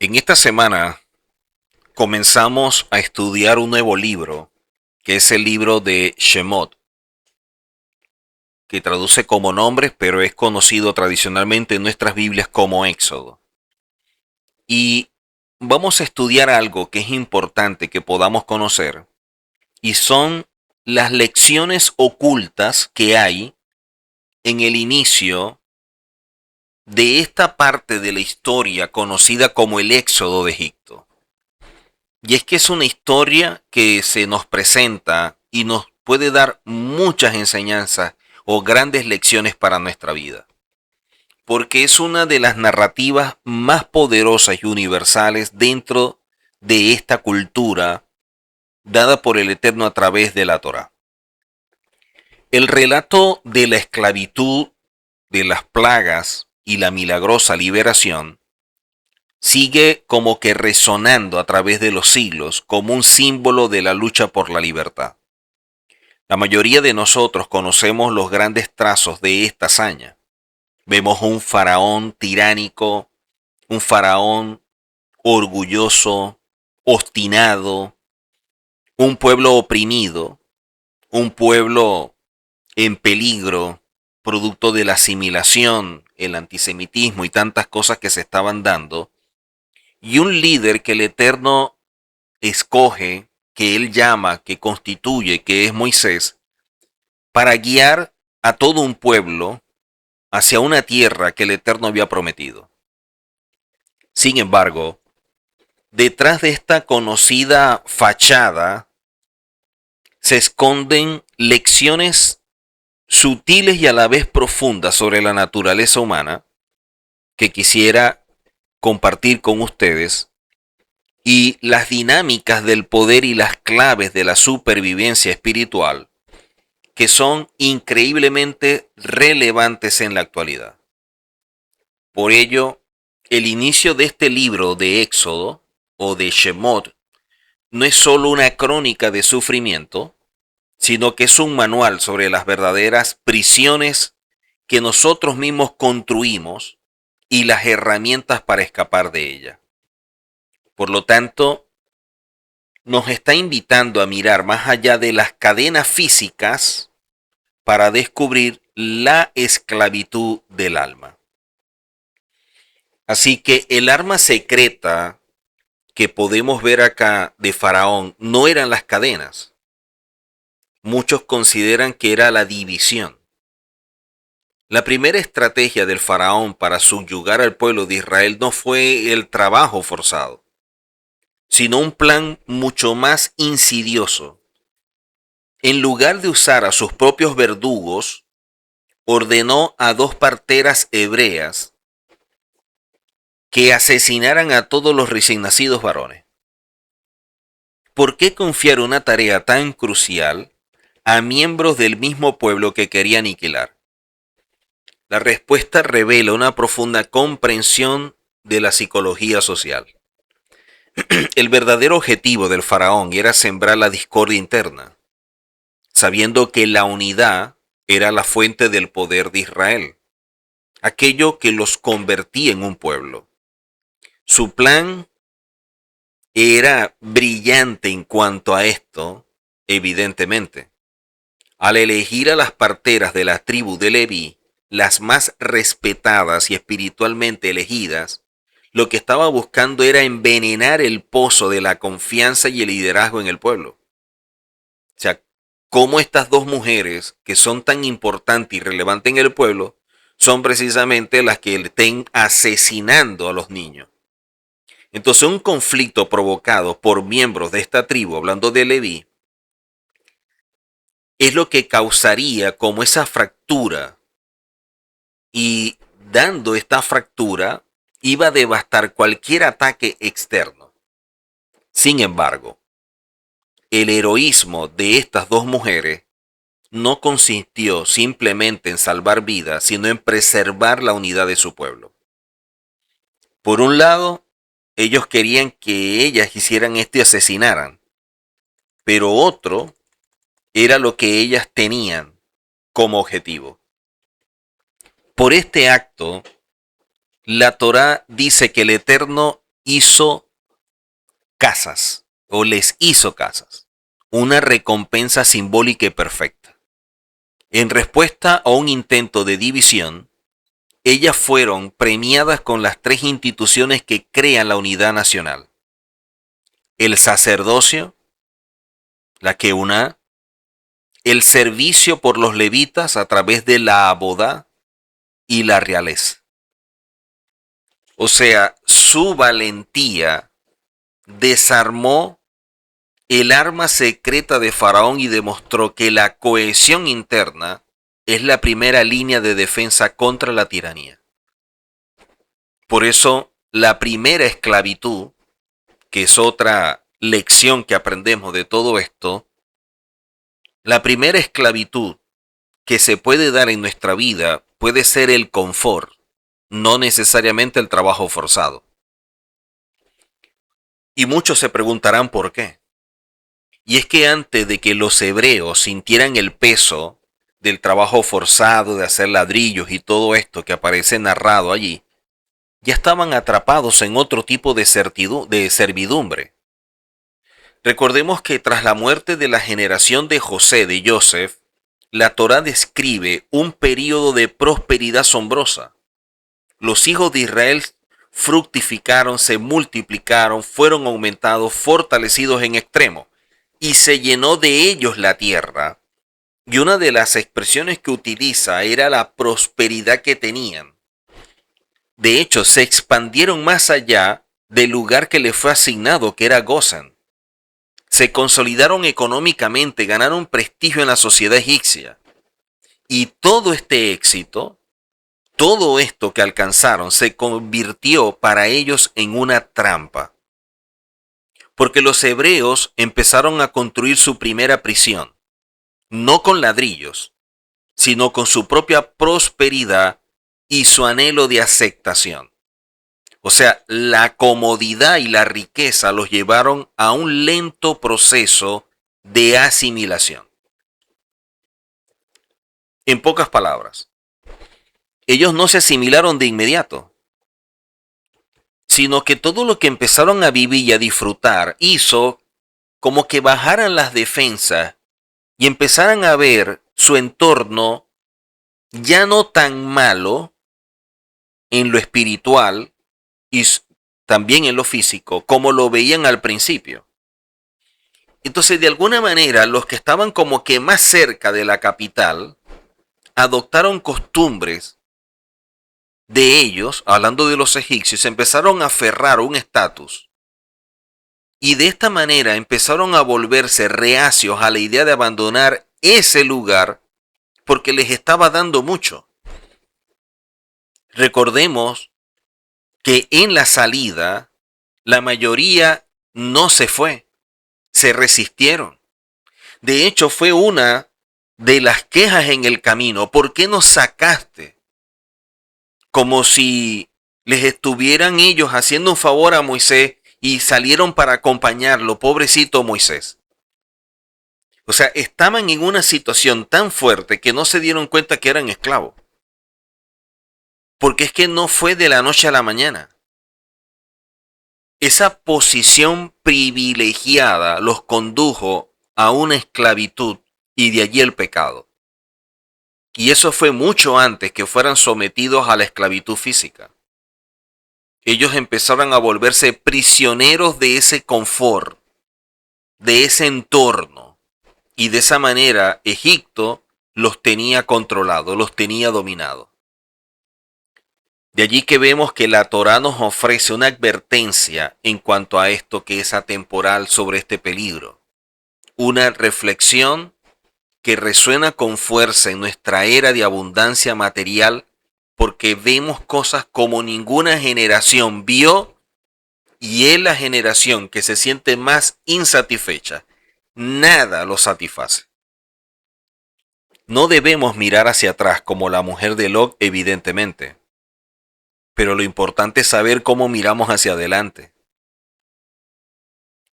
En esta semana comenzamos a estudiar un nuevo libro, que es el libro de Shemot, que traduce como nombres, pero es conocido tradicionalmente en nuestras Biblias como Éxodo. Y vamos a estudiar algo que es importante que podamos conocer, y son las lecciones ocultas que hay en el inicio de esta parte de la historia conocida como el Éxodo de Egipto. Y es que es una historia que se nos presenta y nos puede dar muchas enseñanzas o grandes lecciones para nuestra vida. Porque es una de las narrativas más poderosas y universales dentro de esta cultura dada por el Eterno a través de la Torá. El relato de la esclavitud, de las plagas y la milagrosa liberación sigue como que resonando a través de los siglos como un símbolo de la lucha por la libertad. La mayoría de nosotros conocemos los grandes trazos de esta hazaña. Vemos un faraón tiránico, un faraón orgulloso, obstinado, un pueblo oprimido, un pueblo en peligro, producto de la asimilación, el antisemitismo y tantas cosas que se estaban dando, y un líder que el Eterno escoge, que él llama, que constituye, que es Moisés, para guiar a todo un pueblo hacia una tierra que el Eterno había prometido. Sin embargo, detrás de esta conocida fachada se esconden lecciones sutiles y a la vez profundas sobre la naturaleza humana que quisiera compartir con ustedes y las dinámicas del poder y las claves de la supervivencia espiritual que son increíblemente relevantes en la actualidad. Por ello, el inicio de este libro de Éxodo o de Shemot no es solo una crónica de sufrimiento, sino que es un manual sobre las verdaderas prisiones que nosotros mismos construimos y las herramientas para escapar de ella. Por lo tanto, nos está invitando a mirar más allá de las cadenas físicas para descubrir la esclavitud del alma. Así que el arma secreta que podemos ver acá de Faraón no eran las cadenas. Muchos consideran que era la división. La primera estrategia del Faraón para subyugar al pueblo de Israel no fue el trabajo forzado, sino un plan mucho más insidioso. En lugar de usar a sus propios verdugos, ordenó a dos parteras hebreas que asesinaran a todos los recién nacidos varones. ¿Por qué confiar una tarea tan crucial a miembros del mismo pueblo que quería aniquilar? La respuesta revela una profunda comprensión de la psicología social. El verdadero objetivo del faraón era sembrar la discordia interna, sabiendo que la unidad era la fuente del poder de Israel, aquello que los convertía en un pueblo. Su plan era brillante en cuanto a esto, evidentemente. Al elegir a las parteras de la tribu de Leví, las más respetadas y espiritualmente elegidas, lo que estaba buscando era envenenar el pozo de la confianza y el liderazgo en el pueblo. O sea, cómo estas dos mujeres, que son tan importantes y relevantes en el pueblo, son precisamente las que estén asesinando a los niños. Entonces, un conflicto provocado por miembros de esta tribu, hablando de Leví, es lo que causaría como esa fractura, y dando esta fractura iba a devastar cualquier ataque externo. Sin embargo, el heroísmo de estas dos mujeres no consistió simplemente en salvar vidas, sino en preservar la unidad de su pueblo. Por un lado, ellos querían que ellas hicieran esto y asesinaran, pero otro era lo que ellas tenían como objetivo. Por este acto, la Torá dice que el Eterno hizo casas o les hizo casas, una recompensa simbólica y perfecta. En respuesta a un intento de división, ellas fueron premiadas con las 3 instituciones que crean la unidad nacional: el sacerdocio, la Keuná, el servicio por los levitas a través de la abodá y la realeza. O sea, su valentía desarmó el arma secreta de Faraón y demostró que la cohesión interna es la primera línea de defensa contra la tiranía. Por eso, la primera esclavitud, que es otra lección que aprendemos de todo esto, la primera esclavitud que se puede dar en nuestra vida puede ser el confort, no necesariamente el trabajo forzado. Y muchos se preguntarán por qué. Y es que antes de que los hebreos sintieran el peso del trabajo forzado, de hacer ladrillos y todo esto que aparece narrado allí, ya estaban atrapados en otro tipo de servidumbre. Recordemos que tras la muerte de la generación de José, de Joseph, la Torá describe un período de prosperidad asombrosa. Los hijos de Israel fructificaron, se multiplicaron, fueron aumentados, fortalecidos en extremo, y se llenó de ellos la tierra. Y una de las expresiones que utiliza era la prosperidad que tenían. De hecho, se expandieron más allá del lugar que les fue asignado, que era Gosén. Se consolidaron económicamente, ganaron prestigio en la sociedad egipcia. Y todo este éxito, todo esto que alcanzaron, se convirtió para ellos en una trampa. Porque los hebreos empezaron a construir su primera prisión, no con ladrillos, sino con su propia prosperidad y su anhelo de aceptación. O sea, la comodidad y la riqueza los llevaron a un lento proceso de asimilación. En pocas palabras, ellos no se asimilaron de inmediato, sino que todo lo que empezaron a vivir y a disfrutar hizo como que bajaran las defensas y empezaran a ver su entorno ya no tan malo en lo espiritual y también en lo físico como lo veían al principio. Entonces, de alguna manera, los que estaban como que más cerca de la capital adoptaron costumbres de ellos, hablando de los egipcios, empezaron a aferrar un estatus. Y de esta manera empezaron a volverse reacios a la idea de abandonar ese lugar porque les estaba dando mucho. Recordemos que en la salida la mayoría no se fue, se resistieron. De hecho, fue una de las quejas en el camino: ¿por qué nos sacaste? Como si les estuvieran ellos haciendo un favor a Moisés y salieron para acompañarlo, pobrecito Moisés. O sea, estaban en una situación tan fuerte que no se dieron cuenta que eran esclavos. Porque es que no fue de la noche a la mañana. Esa posición privilegiada los condujo a una esclavitud y de allí el pecado. Y eso fue mucho antes que fueran sometidos a la esclavitud física. Ellos empezaron a volverse prisioneros de ese confort, de ese entorno. Y de esa manera Egipto los tenía controlados, los tenía dominados. De allí que vemos que la Torá nos ofrece una advertencia en cuanto a esto que es atemporal sobre este peligro. Una reflexión que resuena con fuerza en nuestra era de abundancia material, porque vemos cosas como ninguna generación vio, y es la generación que se siente más insatisfecha. Nada lo satisface. No debemos mirar hacia atrás como la mujer de Lot, evidentemente. Pero lo importante es saber cómo miramos hacia adelante.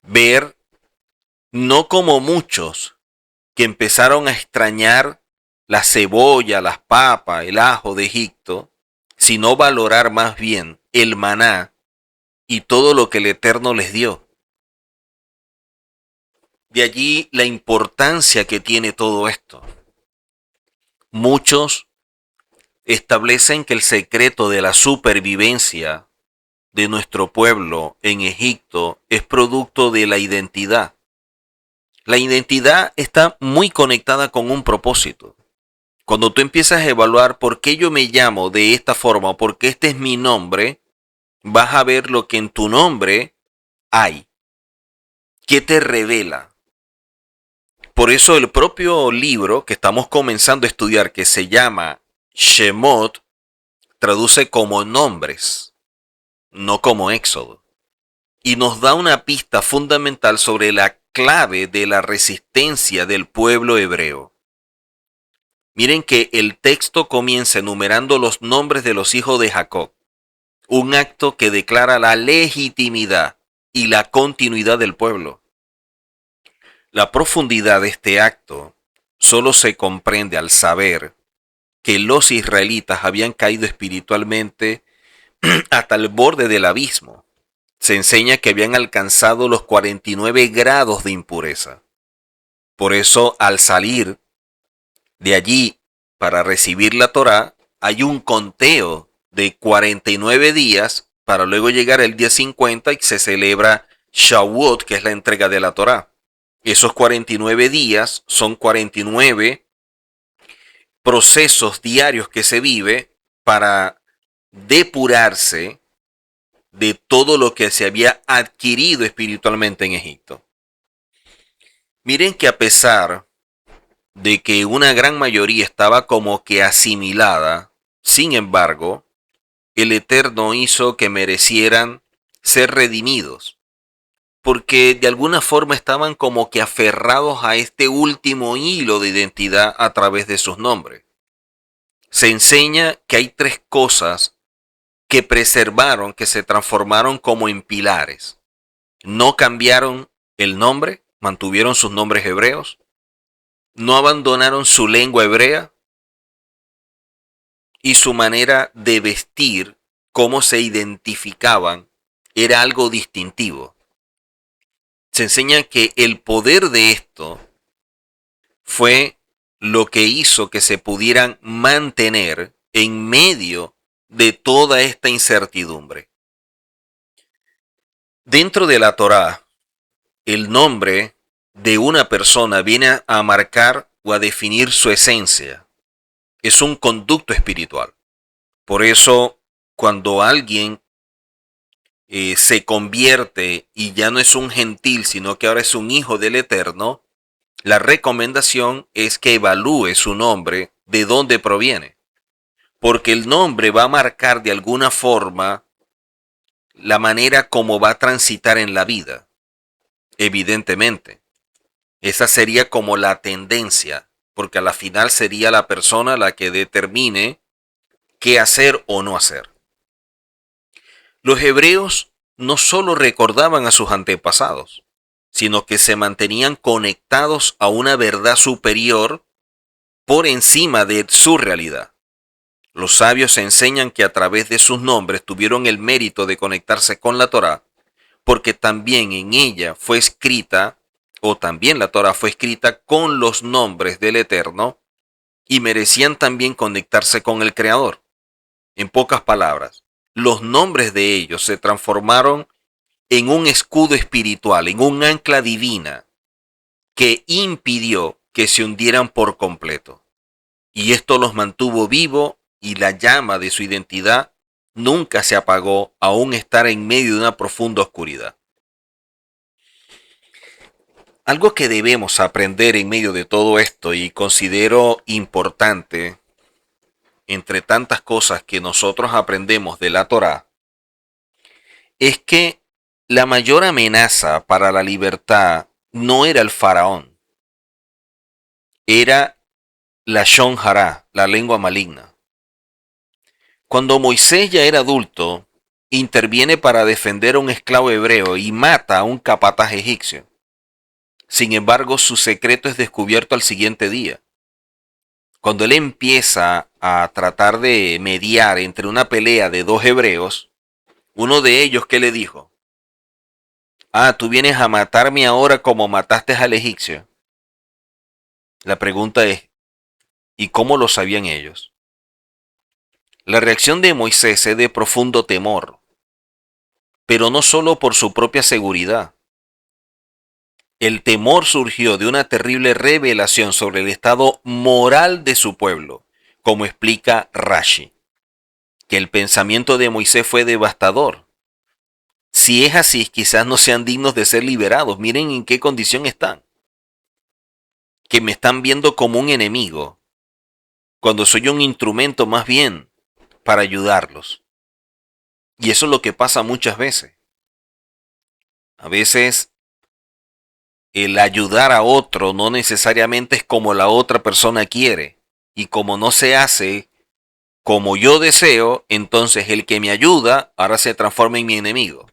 Ver, no como muchos que empezaron a extrañar la cebolla, las papas, el ajo de Egipto, sino valorar más bien el maná y todo lo que el Eterno les dio. De allí la importancia que tiene todo esto. Muchos establecen que el secreto de la supervivencia de nuestro pueblo en Egipto es producto de la identidad. La identidad está muy conectada con un propósito. Cuando tú empiezas a evaluar por qué yo me llamo de esta forma o por qué este es mi nombre, vas a ver lo que en tu nombre hay. ¿Qué te revela? Por eso el propio libro que estamos comenzando a estudiar, que se llama Shemot, traduce como nombres, no como Éxodo. Y nos da una pista fundamental sobre la clave de la resistencia del pueblo hebreo. Miren que el texto comienza enumerando los nombres de los hijos de Jacob, un acto que declara la legitimidad y la continuidad del pueblo. La profundidad de este acto solo se comprende al saber que los israelitas habían caído espiritualmente hasta el borde del abismo. Se enseña que habían alcanzado los 49 grados de impureza. Por eso, al salir de allí para recibir la Torá, hay un conteo de 49 días para luego llegar el día 50 y se celebra Shavuot, que es la entrega de la Torá. Esos 49 días son 49 procesos diarios que se vive para depurarse de todo lo que se había adquirido espiritualmente en Egipto. Miren que a pesar de que una gran mayoría estaba como que asimilada, sin embargo, el Eterno hizo que merecieran ser redimidos, porque de alguna forma estaban como que aferrados a este último hilo de identidad a través de sus nombres. Se enseña que hay tres cosas que preservaron, que se transformaron como en pilares. No cambiaron el nombre, mantuvieron sus nombres hebreos, no abandonaron su lengua hebrea y su manera de vestir, cómo se identificaban, era algo distintivo. Se enseña que el poder de esto fue lo que hizo que se pudieran mantener en medio de toda esta incertidumbre. Dentro de la Torá, el nombre de una persona viene a marcar o a definir su esencia. Es un conducto espiritual. Por eso, cuando alguien se convierte y ya no es un gentil, sino que ahora es un hijo del Eterno, la recomendación es que evalúe su nombre, de dónde proviene. Porque el nombre va a marcar de alguna forma la manera como va a transitar en la vida. Evidentemente. Esa sería como la tendencia, porque a la final sería la persona la que determine qué hacer o no hacer. Los hebreos no solo recordaban a sus antepasados, sino que se mantenían conectados a una verdad superior por encima de su realidad. Los sabios enseñan que a través de sus nombres tuvieron el mérito de conectarse con la Torá, porque también en ella fue escrita, o también la Torá fue escrita con los nombres del Eterno, y merecían también conectarse con el Creador. En pocas palabras, los nombres de ellos se transformaron en un escudo espiritual, en un ancla divina, que impidió que se hundieran por completo. Y esto los mantuvo vivos y la llama de su identidad nunca se apagó, aún estar en medio de una profunda oscuridad. Algo que debemos aprender en medio de todo esto y considero importante, entre tantas cosas que nosotros aprendemos de la Torá, es que la mayor amenaza para la libertad no era el faraón, era la Shon Hará, la lengua maligna. Cuando Moisés ya era adulto, interviene para defender a un esclavo hebreo y mata a un capataz egipcio. Sin embargo, su secreto es descubierto al siguiente día. Cuando él empieza a tratar de mediar entre una pelea de dos hebreos, Uno de ellos, ¿qué le dijo? Ah, tú vienes a matarme ahora como mataste al egipcio. La pregunta es, ¿y cómo lo sabían ellos? La reacción de Moisés es de profundo temor, pero no solo por su propia seguridad. El temor surgió de una terrible revelación sobre el estado moral de su pueblo, como explica Rashi, que el pensamiento de Moisés fue devastador. Si es así, quizás no sean dignos de ser liberados. Miren en qué condición están. Que me están viendo como un enemigo, cuando soy un instrumento más bien para ayudarlos. Y eso es lo que pasa muchas veces. A veces el ayudar a otro no necesariamente es como la otra persona quiere. Y como no se hace como yo deseo, entonces el que me ayuda ahora se transforma en mi enemigo.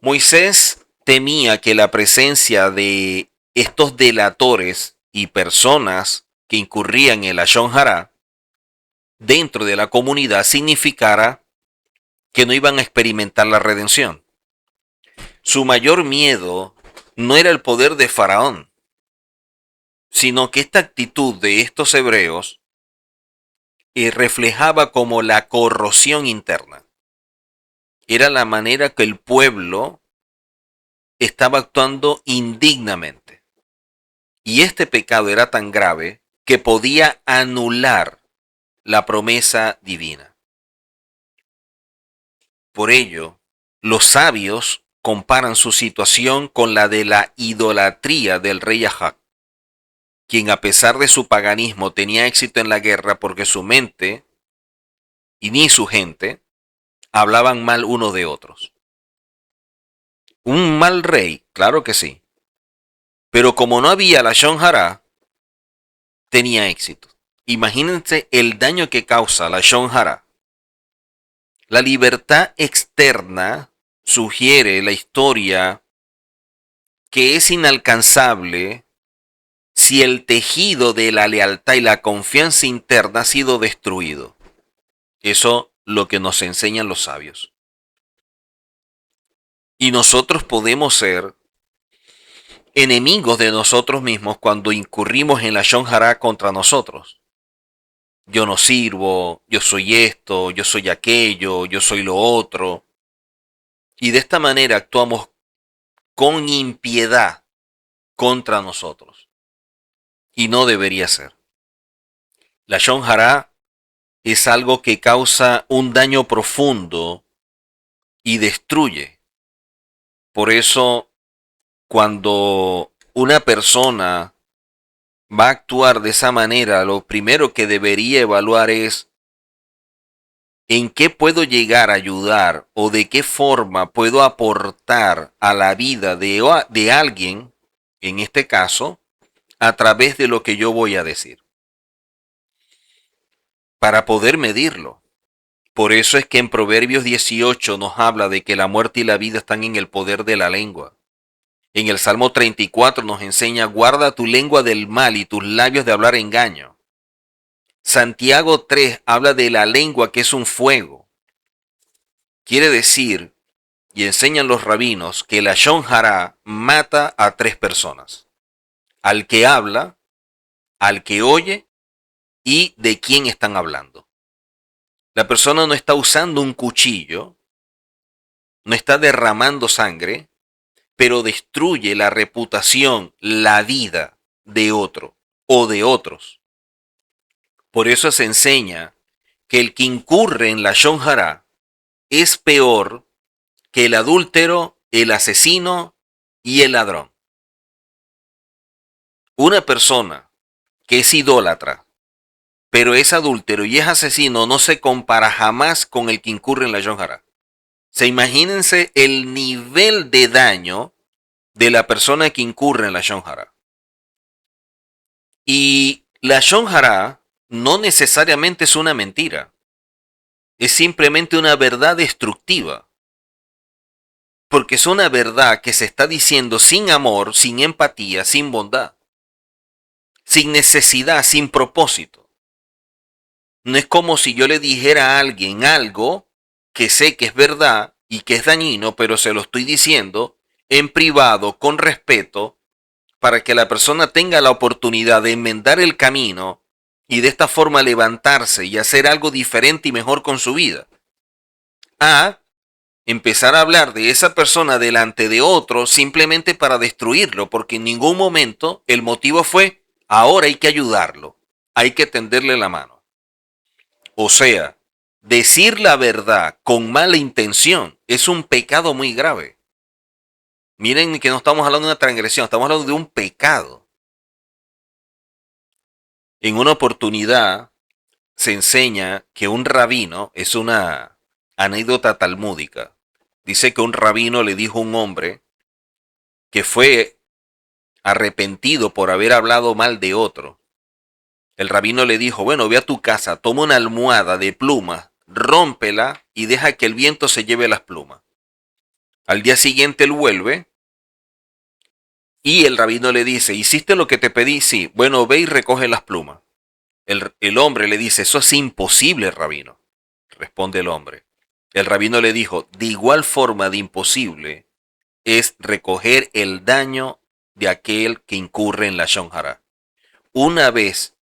Moisés temía que la presencia de estos delatores y personas que incurrían en la Lashon Hara dentro de la comunidad significara que no iban a experimentar la redención. Su mayor miedo no era el poder de Faraón, sino que esta actitud de estos hebreos reflejaba como la corrosión interna. Era la manera que el pueblo estaba actuando indignamente. Y este pecado era tan grave que podía anular la promesa divina. Por ello, los sabios comparan su situación con la de la idolatría del rey Ahab, quien a pesar de su paganismo tenía éxito en la guerra porque su mente y ni su gente hablaban mal uno de otros. Un mal rey, claro que sí, pero como no había la Lashon Hara, tenía éxito. Imagínense el daño que causa la Lashon Hara. La libertad externa sugiere la historia que es inalcanzable si el tejido de la lealtad y la confianza interna ha sido destruido. Eso es lo que nos enseñan los sabios. Y nosotros podemos ser enemigos de nosotros mismos cuando incurrimos en la Lashon Hara contra nosotros. Yo no sirvo, yo soy esto, yo soy aquello, yo soy lo otro. Y de esta manera actuamos con impiedad contra nosotros. Y no debería ser. La Lashon Hara es algo que causa un daño profundo y destruye. Por eso, cuando una persona va a actuar de esa manera, lo primero que debería evaluar es en qué puedo llegar a ayudar o de qué forma puedo aportar a la vida de alguien, en este caso, a través de lo que yo voy a decir, para poder medirlo. Por eso es que en Proverbios 18 nos habla de que la muerte y la vida están en el poder de la lengua. En el Salmo 34 nos enseña, guarda tu lengua del mal y tus labios de hablar engaño. Santiago 3 habla de la lengua que es un fuego. Quiere decir, y enseñan los rabinos, que la Lashon Hara mata a tres personas. Al que habla, al que oye y de quién están hablando. La persona no está usando un cuchillo, no está derramando sangre, pero destruye la reputación, la vida de otro o de otros. Por eso se enseña que el que incurre en la Lashon Hara es peor que el adúltero, el asesino y el ladrón. Una persona que es idólatra, pero es adúltero y es asesino, no se compara jamás con el que incurre en la Lashon Hara. Se imagínense el nivel de daño de la persona que incurre en la Lashon Hara. Y la Lashon Hara no necesariamente es una mentira. Es simplemente una verdad destructiva. Porque es una verdad que se está diciendo sin amor, sin empatía, sin bondad. Sin necesidad, sin propósito. No es como si yo le dijera a alguien algo que sé que es verdad y que es dañino, pero se lo estoy diciendo en privado, con respeto, para que la persona tenga la oportunidad de enmendar el camino y de esta forma levantarse y hacer algo diferente y mejor con su vida. A empezar a hablar de esa persona delante de otro simplemente para destruirlo, porque en ningún momento el motivo fue, ahora hay que ayudarlo, hay que tenderle la mano. O sea, decir la verdad con mala intención es un pecado muy grave. Miren que no estamos hablando de una transgresión, estamos hablando de un pecado. En una oportunidad se enseña que un rabino, es una anécdota talmúdica, dice que un rabino le dijo a un hombre que fue arrepentido por haber hablado mal de otro. El rabino le dijo, bueno, ve a tu casa, toma una almohada de plumas, rómpela y deja que el viento se lleve las plumas. Al día siguiente él vuelve y el rabino le dice, ¿hiciste lo que te pedí? Sí, bueno, ve y recoge las plumas. El hombre le dice, eso es imposible, rabino. Responde el hombre. El rabino le dijo, de igual forma de imposible es recoger el daño de aquel que incurre en la Lashon Hara. Una vez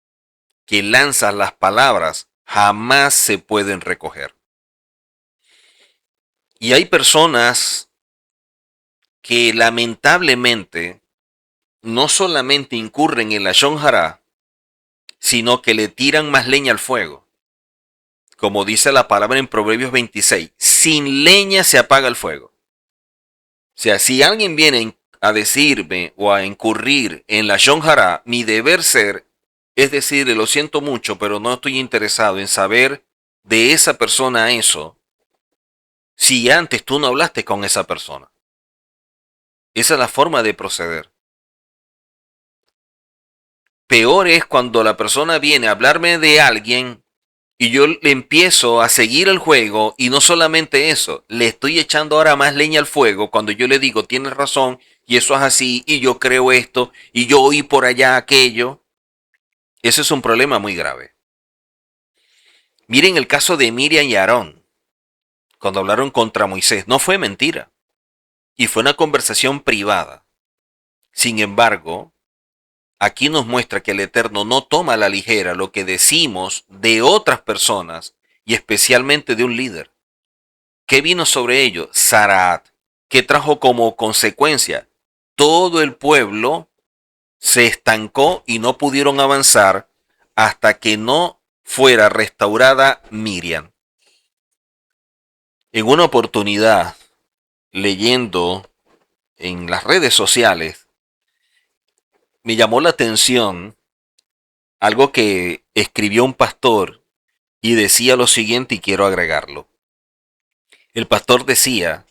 que lanzas las palabras, jamás se pueden recoger. Y hay personas que lamentablemente no solamente incurren en la Lashon Hara, sino que le tiran más leña al fuego. Como dice la palabra en Proverbios 26, sin leña se apaga el fuego. O sea, si alguien viene a decirme o a incurrir en la Lashon Hara, mi deber ser es decirle, lo siento mucho, pero no estoy interesado en saber de esa persona eso, si antes tú no hablaste con esa persona. Esa es la forma de proceder. Peor es cuando la persona viene a hablarme de alguien y yo le empiezo a seguir el juego y no solamente eso, le estoy echando ahora más leña al fuego cuando yo le digo, tienes razón y eso es así y yo creo esto y yo oí por allá aquello. Ese es un problema muy grave. Miren el caso de Miriam y Aarón, cuando hablaron contra Moisés. No fue mentira y fue una conversación privada. Sin embargo, aquí nos muestra que el Eterno no toma a la ligera lo que decimos de otras personas y especialmente de un líder. ¿Qué vino sobre ello? Zaraat, que trajo como consecuencia todo el pueblo se estancó y no pudieron avanzar hasta que no fuera restaurada Miriam. En una oportunidad, leyendo en las redes sociales, me llamó la atención algo que escribió un pastor y decía lo siguiente y quiero agregarlo. El pastor decía,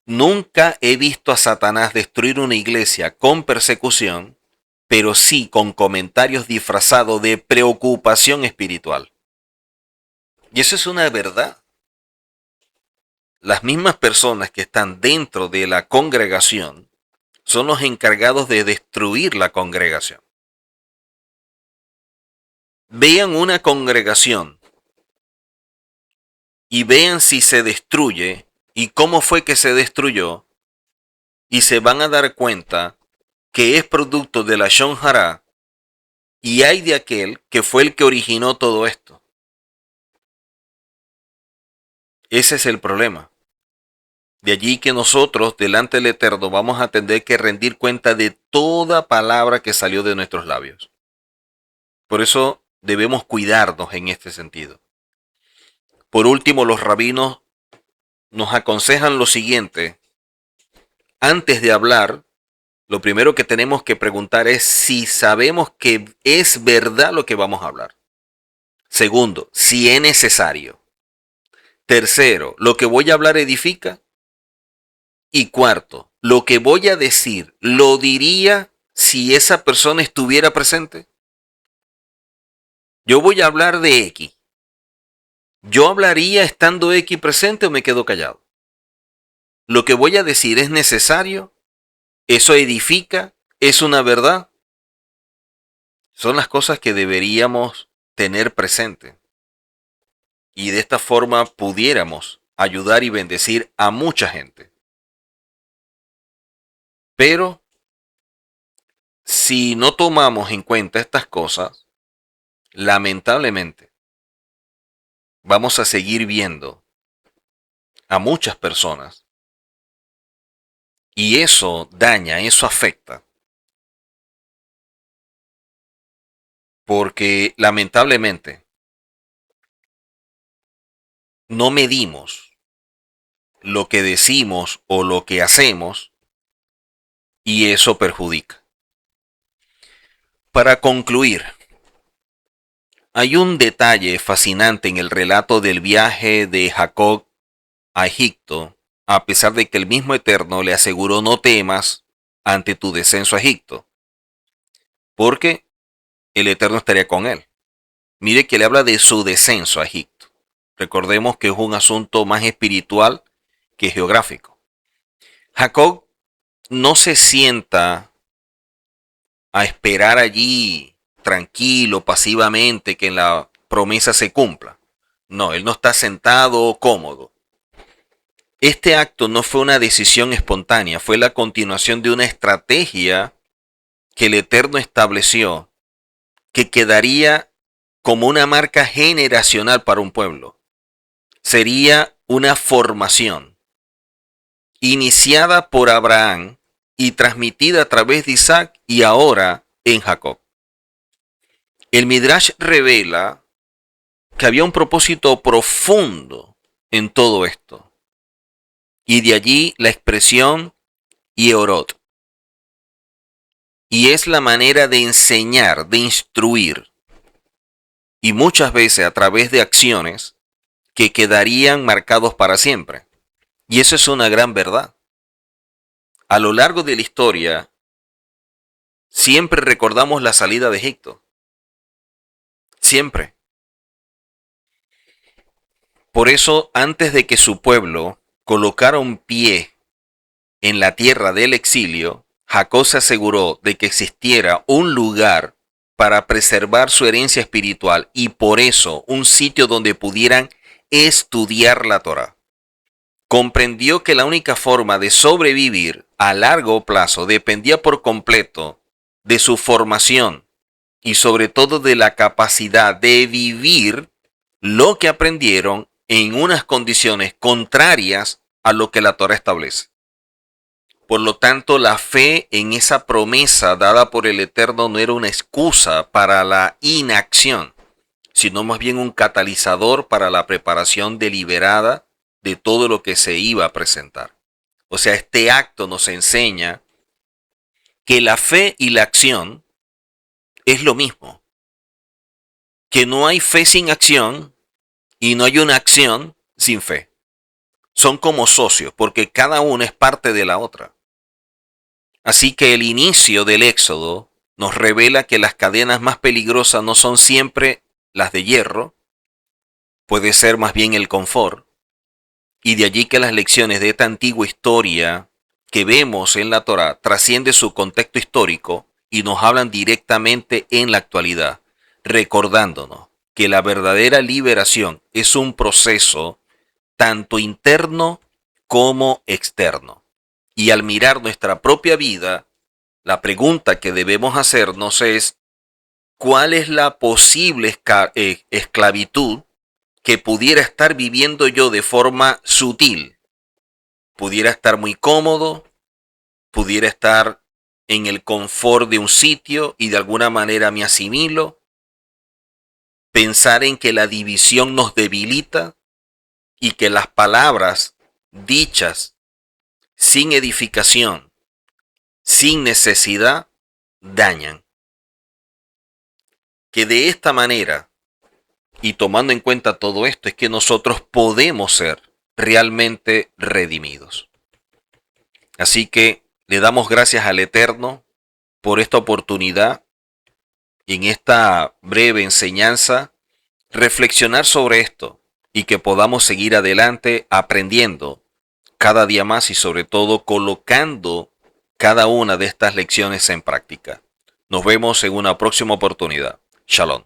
nunca he visto a Satanás destruir una iglesia con persecución, pero sí con comentarios disfrazados de preocupación espiritual. Y eso es una verdad. Las mismas personas que están dentro de la congregación son los encargados de destruir la congregación. Vean una congregación y vean si se destruye y cómo fue que se destruyó y se van a dar cuenta que es producto de la Lashon Hara y hay de aquel que fue el que originó todo esto. Ese es el problema. De allí que nosotros delante del Eterno vamos a tener que rendir cuenta de toda palabra que salió de nuestros labios. Por eso debemos cuidarnos en este sentido. Por último, los rabinos nos aconsejan lo siguiente. Antes de hablar, lo primero que tenemos que preguntar es si sabemos que es verdad lo que vamos a hablar. Segundo, si es necesario. Tercero, ¿lo que voy a hablar edifica? Y cuarto, ¿lo que voy a decir lo diría si esa persona estuviera presente? Yo voy a hablar de X. ¿Yo hablaría estando X presente o me quedo callado? ¿Lo que voy a decir es necesario? ¿Eso edifica? ¿Es una verdad? Son las cosas que deberíamos tener presente. Y de esta forma pudiéramos ayudar y bendecir a mucha gente. Pero si no tomamos en cuenta estas cosas, lamentablemente vamos a seguir viendo a muchas personas y eso daña, eso afecta. Porque lamentablemente no medimos lo que decimos o lo que hacemos y eso perjudica. Para concluir, hay un detalle fascinante en el relato del viaje de Jacob a Egipto, a pesar de que el mismo Eterno le aseguró no temas ante tu descenso a Egipto, porque el Eterno estaría con él. Mire que le habla de su descenso a Egipto. Recordemos que es un asunto más espiritual que geográfico. Jacob no se sienta a esperar allí tranquilo, pasivamente, que la promesa se cumpla. No, él no está sentado cómodo. Este acto no fue una decisión espontánea, fue la continuación de una estrategia que el Eterno estableció, que quedaría como una marca generacional para un pueblo. Sería una formación iniciada por Abraham y transmitida a través de Isaac y ahora en Jacob. El Midrash revela que había un propósito profundo en todo esto. Y de allí la expresión Yeorot. Y es la manera de enseñar, de instruir. Y muchas veces a través de acciones que quedarían marcados para siempre. Y eso es una gran verdad. A lo largo de la historia, siempre recordamos la salida de Egipto. Siempre. Por eso, antes de que su pueblo colocara un pie en la tierra del exilio, Jacob se aseguró de que existiera un lugar para preservar su herencia espiritual y por eso un sitio donde pudieran estudiar la Torá. Comprendió que la única forma de sobrevivir a largo plazo dependía por completo de su formación y sobre todo de la capacidad de vivir lo que aprendieron en unas condiciones contrarias a lo que la Torá establece. Por lo tanto, la fe en esa promesa dada por el Eterno no era una excusa para la inacción, sino más bien un catalizador para la preparación deliberada de todo lo que se iba a presentar. O sea, este acto nos enseña que la fe y la acción es lo mismo. Que no hay fe sin acción y no hay una acción sin fe. Son como socios porque cada una es parte de la otra. Así que el inicio del Éxodo nos revela que las cadenas más peligrosas no son siempre las de hierro, puede ser más bien el confort, y de allí que las lecciones de esta antigua historia que vemos en la Torá trascienden su contexto histórico y nos hablan directamente en la actualidad, recordándonos que la verdadera liberación es un proceso tanto interno como externo. Y al mirar nuestra propia vida, la pregunta que debemos hacernos es, ¿cuál es la posible esclavitud que pudiera estar viviendo yo de forma sutil? Pudiera estar muy cómodo, pudiera estar en el confort de un sitio y de alguna manera me asimilo. Pensar en que la división nos debilita y que las palabras dichas sin edificación, sin necesidad, dañan. Que de esta manera, y tomando en cuenta todo esto, es que nosotros podemos ser realmente redimidos. Así que le damos gracias al Eterno por esta oportunidad y en esta breve enseñanza, reflexionar sobre esto y que podamos seguir adelante aprendiendo cada día más y sobre todo colocando cada una de estas lecciones en práctica. Nos vemos en una próxima oportunidad. Shalom.